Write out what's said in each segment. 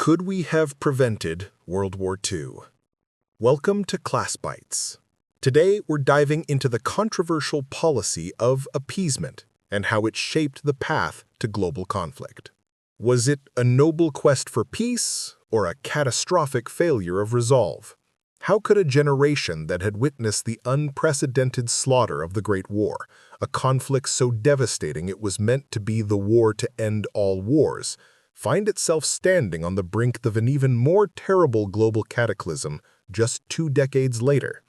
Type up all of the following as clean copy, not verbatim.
Could we have prevented World War II? Welcome to Class Bites. Today, we're diving into the controversial policy of appeasement and how it shaped the path to global conflict. Was it a noble quest for peace or a catastrophic failure of resolve? How could a generation that had witnessed the unprecedented slaughter of the Great War, a conflict so devastating it was meant to be the war to end all wars, find itself standing on the brink of an even more terrible global cataclysm just 2 decades later?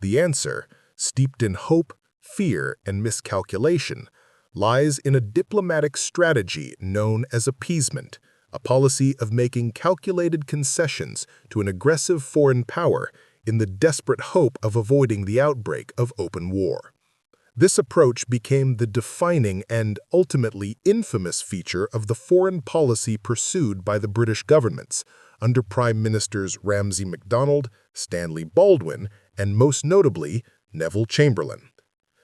The answer, steeped in hope, fear, and miscalculation, lies in a diplomatic strategy known as appeasement, a policy of making calculated concessions to an aggressive foreign power in the desperate hope of avoiding the outbreak of open war. This approach became the defining and ultimately infamous feature of the foreign policy pursued by the British governments under Prime Ministers Ramsay MacDonald, Stanley Baldwin, and most notably, Neville Chamberlain.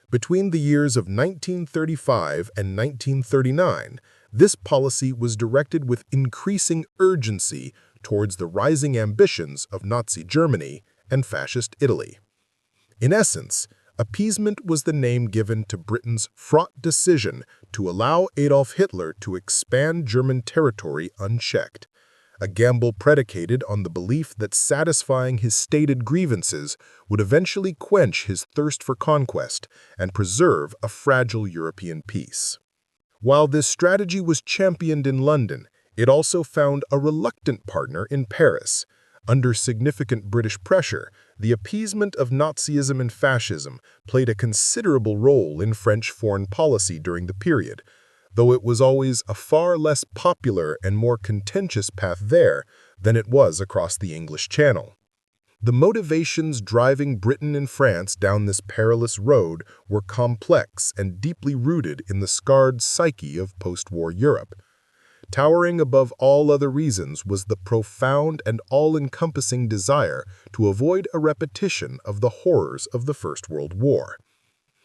Between the years of 1935 and 1939, this policy was directed with increasing urgency towards the rising ambitions of Nazi Germany and Fascist Italy. In essence, appeasement was the name given to Britain's fraught decision to allow Adolf Hitler to expand German territory unchecked, a gamble predicated on the belief that satisfying his stated grievances would eventually quench his thirst for conquest and preserve a fragile European peace. While this strategy was championed in London, it also found a reluctant partner in Paris. Under significant British pressure, the appeasement of Nazism and fascism played a considerable role in French foreign policy during the period, though it was always a far less popular and more contentious path there than it was across the English Channel. The motivations driving Britain and France down this perilous road were complex and deeply rooted in the scarred psyche of post-war Europe. Towering above all other reasons was the profound and all-encompassing desire to avoid a repetition of the horrors of the First World War.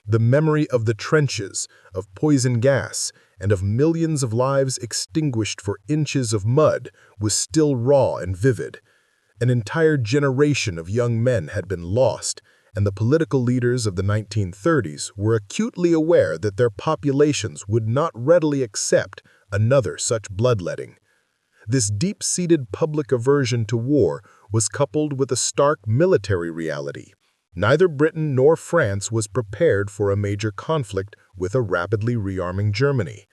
The memory of the trenches, of poison gas, and of millions of lives extinguished for inches of mud was still raw and vivid. An entire generation of young men had been lost, and the political leaders of the 1930s were acutely aware that their populations would not readily accept another such bloodletting. This deep-seated public aversion to war was coupled with a stark military reality. Neither Britain nor France was prepared for a major conflict with a rapidly rearming Germany.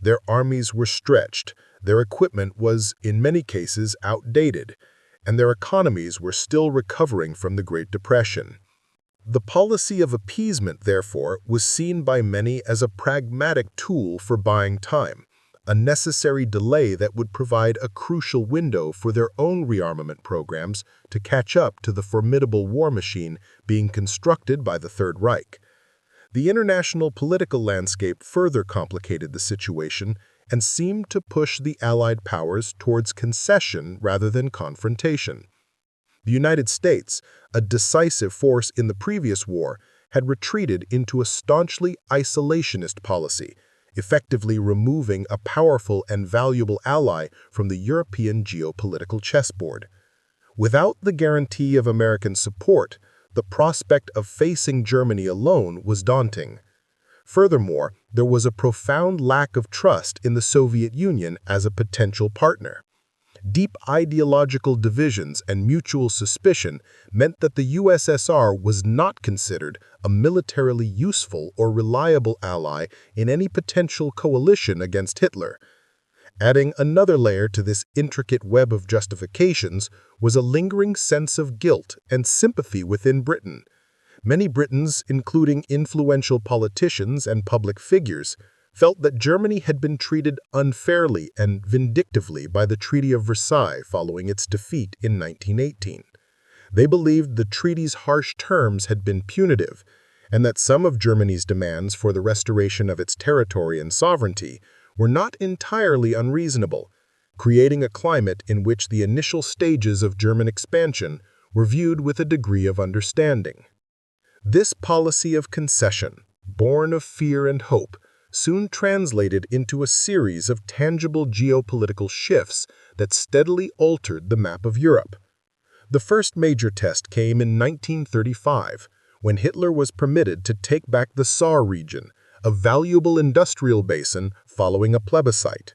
Their armies were stretched, their equipment was, in many cases, outdated, and their economies were still recovering from the Great Depression. The policy of appeasement, therefore, was seen by many as a pragmatic tool for buying time, a necessary delay that would provide a crucial window for their own rearmament programs to catch up to the formidable war machine being constructed by the Third Reich. The international political landscape further complicated the situation and seemed to push the Allied powers towards concession rather than confrontation. The United States, a decisive force in the previous war, had retreated into a staunchly isolationist policy, effectively removing a powerful and valuable ally from the European geopolitical chessboard. Without the guarantee of American support, the prospect of facing Germany alone was daunting. Furthermore, there was a profound lack of trust in the Soviet Union as a potential partner. Deep ideological divisions and mutual suspicion meant that the USSR was not considered a militarily useful or reliable ally in any potential coalition against Hitler. Adding another layer to this intricate web of justifications was a lingering sense of guilt and sympathy within Britain. Many Britons, including influential politicians and public figures, felt that Germany had been treated unfairly and vindictively by the Treaty of Versailles following its defeat in 1918. They believed the treaty's harsh terms had been punitive, and that some of Germany's demands for the restoration of its territory and sovereignty were not entirely unreasonable, creating a climate in which the initial stages of German expansion were viewed with a degree of understanding. This policy of concession, born of fear and hope, soon translated into a series of tangible geopolitical shifts that steadily altered the map of Europe. The first major test came in 1935, when Hitler was permitted to take back the Saar region, a valuable industrial basin following a plebiscite.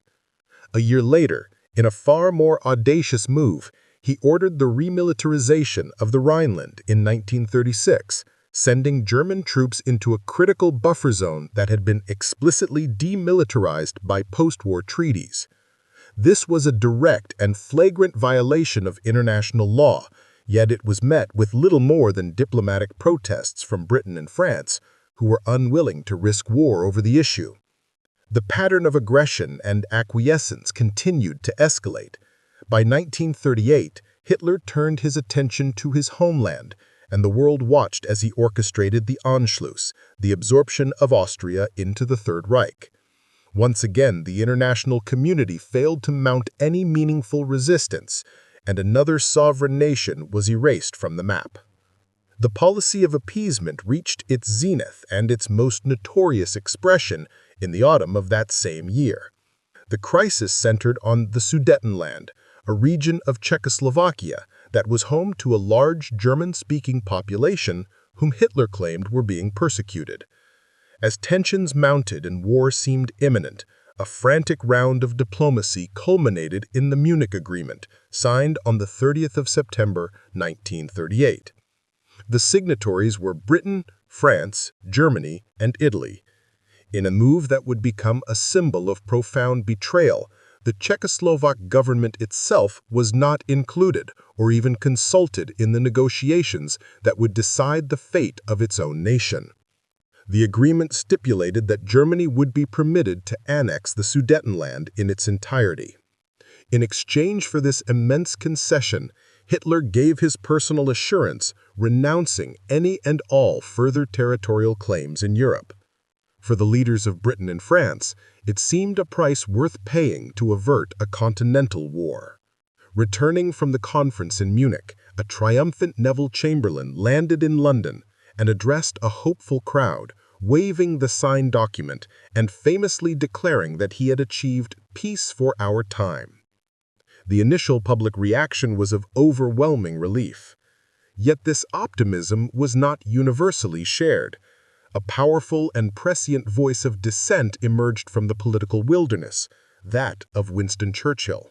A year later, in a far more audacious move, he ordered the remilitarization of the Rhineland in 1936, sending German troops into a critical buffer zone that had been explicitly demilitarized by post-war treaties. This was a direct and flagrant violation of international law, yet it was met with little more than diplomatic protests from Britain and France, who were unwilling to risk war over the issue. The pattern of aggression and acquiescence continued to escalate. By 1938, Hitler turned his attention to his homeland, and the world watched as he orchestrated the Anschluss, the absorption of Austria into the Third Reich. Once again, the international community failed to mount any meaningful resistance, and another sovereign nation was erased from the map. The policy of appeasement reached its zenith and its most notorious expression in the autumn of that same year. The crisis centered on the Sudetenland, a region of Czechoslovakia that was home to a large German-speaking population whom Hitler claimed were being persecuted. As tensions mounted and war seemed imminent, a frantic round of diplomacy culminated in the Munich Agreement, signed on the 30th of September 1938. The signatories were Britain, France, Germany, and Italy. In a move that would become a symbol of profound betrayal, the Czechoslovak government itself was not included or even consulted in the negotiations that would decide the fate of its own nation. The agreement stipulated that Germany would be permitted to annex the Sudetenland in its entirety. In exchange for this immense concession, Hitler gave his personal assurance, renouncing any and all further territorial claims in Europe. For the leaders of Britain and France, it seemed a price worth paying to avert a continental war. Returning from the conference in Munich, a triumphant Neville Chamberlain landed in London and addressed a hopeful crowd, waving the signed document and famously declaring that he had achieved peace for our time. The initial public reaction was of overwhelming relief. Yet this optimism was not universally shared. A powerful and prescient voice of dissent emerged from the political wilderness, that of Winston Churchill.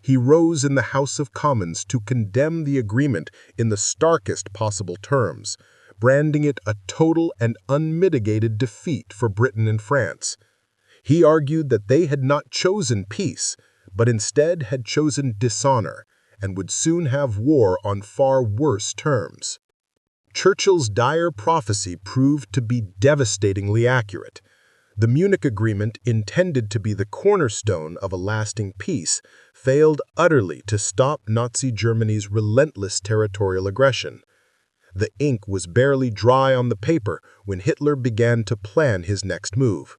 He rose in the House of Commons to condemn the agreement in the starkest possible terms, branding it a total and unmitigated defeat for Britain and France. He argued that they had not chosen peace, but instead had chosen dishonor, and would soon have war on far worse terms. Churchill's dire prophecy proved to be devastatingly accurate. The Munich Agreement, intended to be the cornerstone of a lasting peace, failed utterly to stop Nazi Germany's relentless territorial aggression. The ink was barely dry on the paper when Hitler began to plan his next move.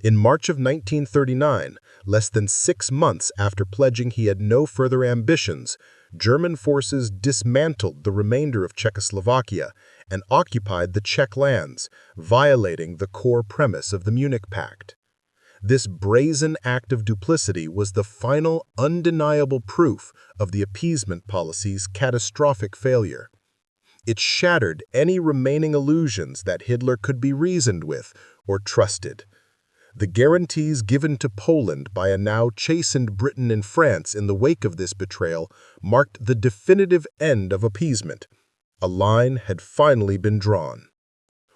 In March of 1939, less than 6 months after pledging he had no further ambitions, German forces dismantled the remainder of Czechoslovakia and occupied the Czech lands, violating the core premise of the Munich Pact. This brazen act of duplicity was the final, undeniable proof of the appeasement policy's catastrophic failure. It shattered any remaining illusions that Hitler could be reasoned with or trusted. The guarantees given to Poland by a now chastened Britain and France in the wake of this betrayal marked the definitive end of appeasement. A line had finally been drawn.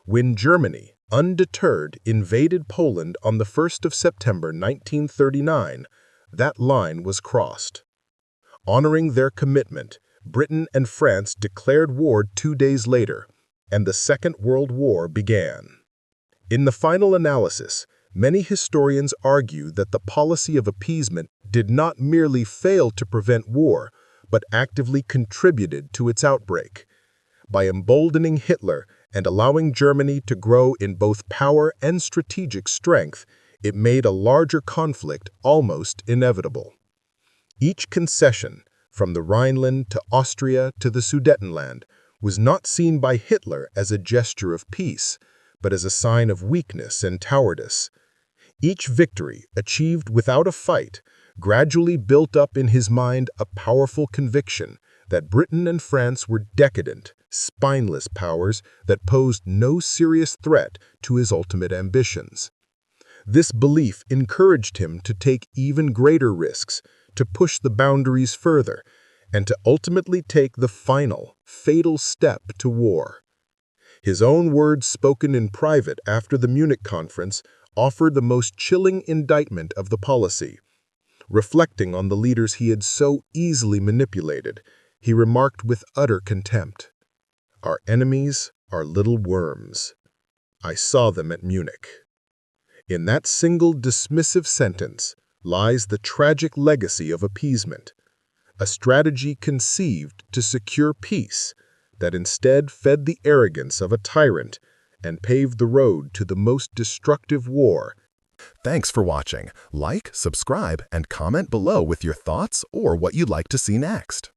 When Germany, undeterred, invaded Poland on the 1st of September 1939, that line was crossed. Honoring their commitment, Britain and France declared war 2 days later, and the Second World War began. In the final analysis, many historians argue that the policy of appeasement did not merely fail to prevent war, but actively contributed to its outbreak. By emboldening Hitler and allowing Germany to grow in both power and strategic strength, it made a larger conflict almost inevitable. Each concession, from the Rhineland to Austria to the Sudetenland, was not seen by Hitler as a gesture of peace, but as a sign of weakness and cowardice. Each victory, achieved without a fight, gradually built up in his mind a powerful conviction that Britain and France were decadent, spineless powers that posed no serious threat to his ultimate ambitions. This belief encouraged him to take even greater risks, to push the boundaries further, and to ultimately take the final, fatal step to war. His own words spoken in private after the Munich conference offered the most chilling indictment of the policy. Reflecting on the leaders he had so easily manipulated, he remarked with utter contempt, "Our enemies are little worms. I saw them at Munich." In that single dismissive sentence lies the tragic legacy of appeasement, a strategy conceived to secure peace that instead fed the arrogance of a tyrant and paved the road to the most destructive war. Thanks for watching. Like, subscribe, and comment below with your thoughts or what you'd like to see next.